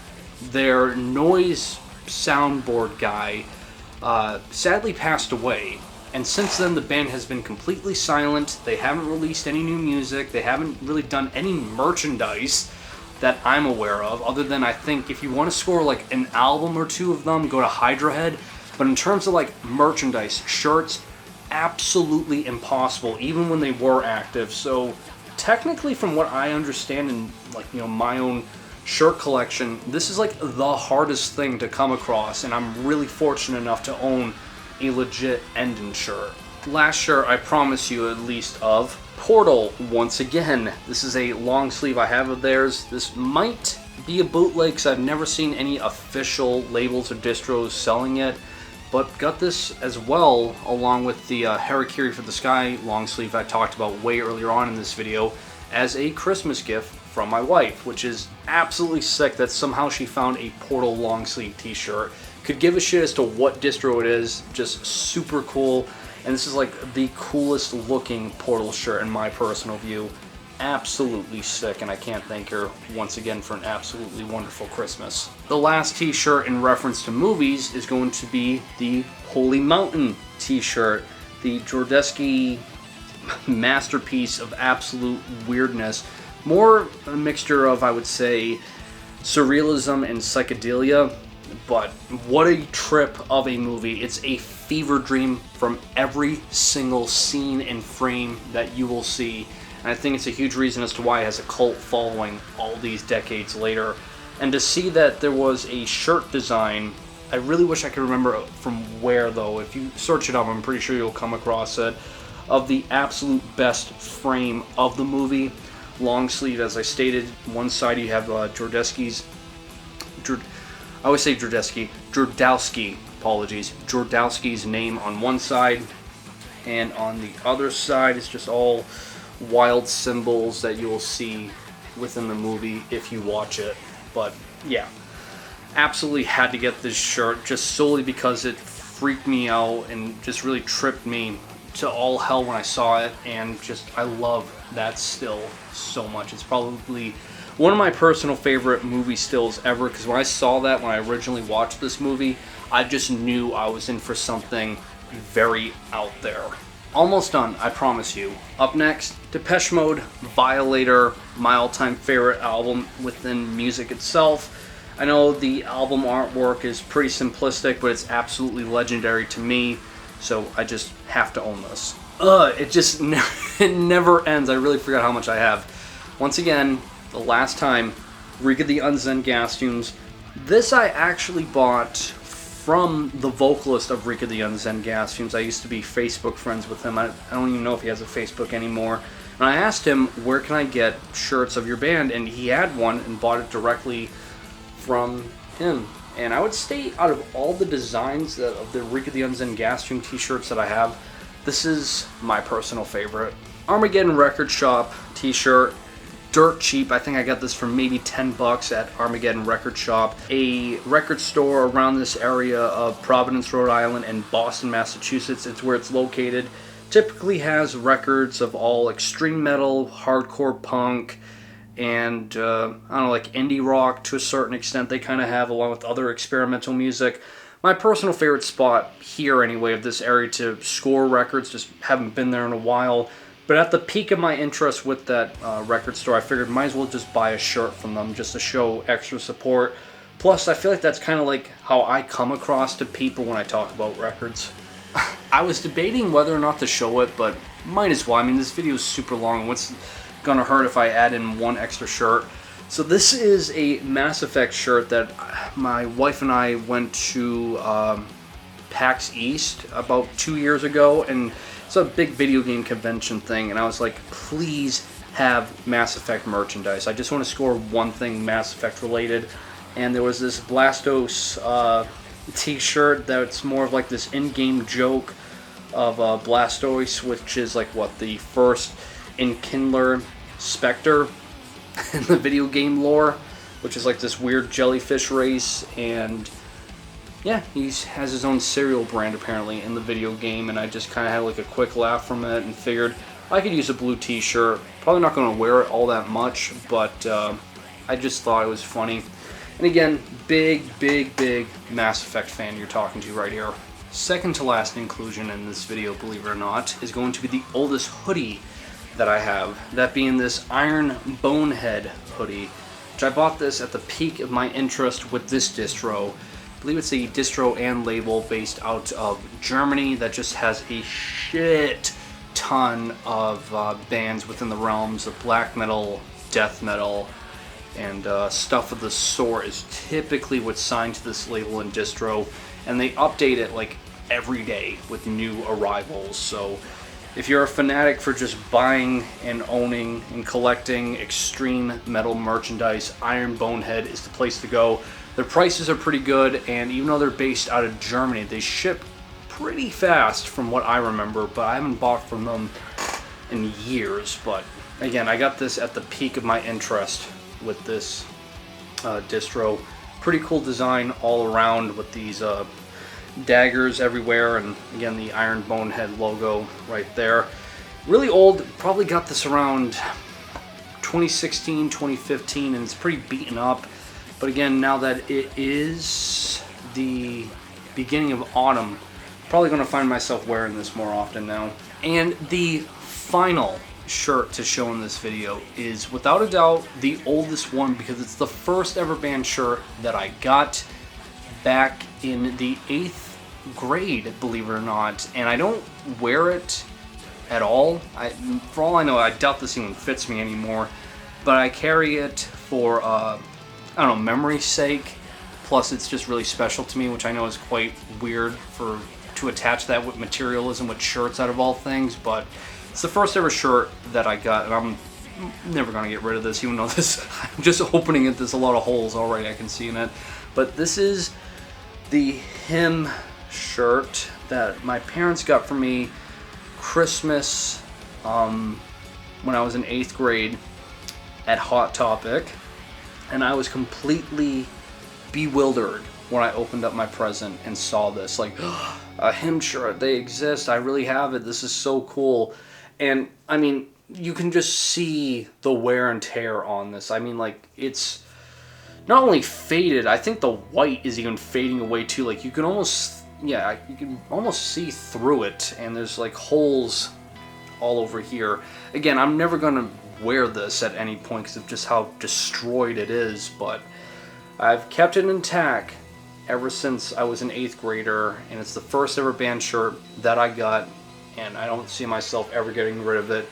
their noise soundboard guy sadly passed away, and since then the band has been completely silent. They haven't released any new music, they haven't really done any merchandise that I'm aware of, other than I think if you want to score like an album or two of them, go to Hydra Head. But in terms of like merchandise, shirts, absolutely impossible, even when they were active. So technically, from what I understand in like, you know, my own shirt collection, this is like the hardest thing to come across, and I'm really fortunate enough to own a legit Enden shirt. Last shirt I promise you at least of Portal once again. This is a long sleeve I have of theirs. This might be a bootleg because I've never seen any official labels or distros selling it, but got this as well along with the Harakiri for the Sky long sleeve I talked about way earlier on in this video as a Christmas gift from my wife, which is absolutely sick that somehow she found a Portal long sleeve t-shirt. Could give a shit as to what distro it is, just super cool. And this is like the coolest looking Portal shirt in my personal view. Absolutely sick, and I can't thank her once again for an absolutely wonderful Christmas. The last t-shirt in reference to movies is going to be the Holy Mountain t-shirt, the Jordesky masterpiece of absolute weirdness. More a mixture of, I would say, surrealism and psychedelia, but what a trip of a movie. It's a fever dream from every single scene and frame that you will see. And I think it's a huge reason as to why it has a cult following all these decades later. And to see that there was a shirt design, I really wish I could remember from where though. If you search it up, I'm pretty sure you'll come across it, of the absolute best frame of the movie. Long sleeve, as I stated. One side you have Jodorowsky's, I always say Jodorowsky, apologies. Jodorowsky's name on one side, and on the other side it's just all wild symbols that you will see within the movie if you watch it. But yeah, absolutely had to get this shirt just solely because it freaked me out and just really tripped me to all hell when I saw it, and just I love that still so much. It's probably one of my personal favorite movie stills ever, because when I saw that when I originally watched this movie, I just knew I was in for something very out there. Almost done, I promise you. Up next, Depeche Mode, Violator, my all-time favorite album within music itself. I know the album artwork is pretty simplistic, but it's absolutely legendary to me, so I just have to own this. It just it never ends. I really forgot how much I have. Once again, the last time, Reek of the Unzen Gas Fumes. This I actually bought from the vocalist of Reek of the Unzen Gas Fumes. I used to be Facebook friends with him. I don't even know if he has a Facebook anymore. And I asked him, where can I get shirts of your band? And he had one and bought it directly from him. And I would say out of all the designs of the Reek of the Unzen Gas Fume t-shirts that I have, this is my personal favorite. Armageddon Record Shop t-shirt. Dirt cheap. I think I got this for maybe $10 at Armageddon Record Shop, a record store around this area of Providence, Rhode Island, and Boston, Massachusetts. It's where it's located. Typically has records of all extreme metal, hardcore punk, and I don't know, like indie rock to a certain extent. They kind of have, along with other experimental music. My personal favorite spot here, anyway, of this area to score records. Just haven't been there in a while. But at the peak of my interest with that record store, I figured might as well just buy a shirt from them just to show extra support. Plus, I feel like that's kind of like how I come across to people when I talk about records. I was debating whether or not to show it, but might as well. I mean, this video is super long. What's gonna hurt if I add in one extra shirt? So this is a Mass Effect shirt that my wife and I went to PAX East about 2 years ago, and it's a big video game convention thing, and I was like, please have Mass Effect merchandise. I just want to score one thing Mass Effect related. And there was this Blastos t-shirt that's more of like this in-game joke of Blastoise, which is like what, the first Enkindler Spectre in the video game lore, which is like this weird jellyfish race. And yeah, he has his own cereal brand apparently in the video game, and I just kind of had like a quick laugh from it and figured I could use a blue t-shirt. Probably not going to wear it all that much, but I just thought it was funny. And again, big Mass Effect fan you're talking to right here. Second to last inclusion in this video, believe it or not, is going to be the oldest hoodie that I have. That being this Iron Bonehead hoodie, which I bought this at the peak of my interest with this distro. I believe it's a distro and label based out of Germany that just has a shit ton of bands within the realms of black metal, death metal, and stuff of the sort is typically what's signed to this label and distro, and they update it like every day with new arrivals. So if you're a fanatic for just buying and owning and collecting extreme metal merchandise, Iron Bonehead is the place to go. Their prices are pretty good, and even though they're based out of Germany, they ship pretty fast from what I remember, but I haven't bought from them in years. But again, I got this at the peak of my interest with this distro. Pretty cool design all around with these daggers everywhere, and again the Iron Bonehead logo right there. Really old, probably got this around 2016, 2015, and it's pretty beaten up. But again, now that it is the beginning of autumn, probably going to find myself wearing this more often now. And the final shirt to show in this video is without a doubt the oldest one, because it's the first ever band shirt that I got back in the 8th grade, believe it or not, and I don't wear it at all. For all I know, I doubt this even fits me anymore, but I carry it for, I don't know, memory's sake, plus it's just really special to me, which I know is quite weird to attach that with materialism with shirts out of all things, but it's the first ever shirt that I got, and I'm never going to get rid of this, even though this, I'm just opening it, there's a lot of holes already I can see in it. But this is the hymn shirt that my parents got for me Christmas when I was in 8th grade at Hot Topic, and I was completely bewildered when I opened up my present and saw this, like, a hymn shirt, they exist, I really have it, this is so cool. And I mean, you can just see the wear and tear on this. I mean, like, it's not only faded, I think the white is even fading away too. Like, you can almost, yeah, you can almost see through it, and there's like holes all over here. Again, I'm never gonna wear this at any point because of just how destroyed it is, but I've kept it intact ever since I was an 8th grader, and it's the first ever band shirt that I got, and I don't see myself ever getting rid of it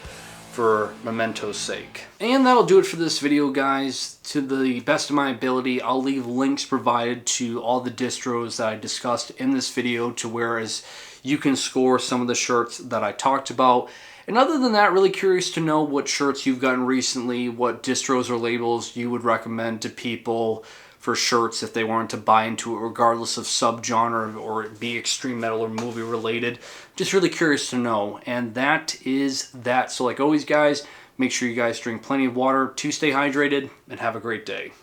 for memento's sake. And that'll do it for this video, guys. To the best of my ability, I'll leave links provided to all the distros that I discussed in this video, to whereas you can score some of the shirts that I talked about. And other than that, really curious to know what shirts you've gotten recently, what distros or labels you would recommend to people for shirts if they wanted to buy into it, regardless of subgenre or it be extreme metal or movie related. Just really curious to know. And that is that. So like always, guys, make sure you guys drink plenty of water to stay hydrated, and have a great day.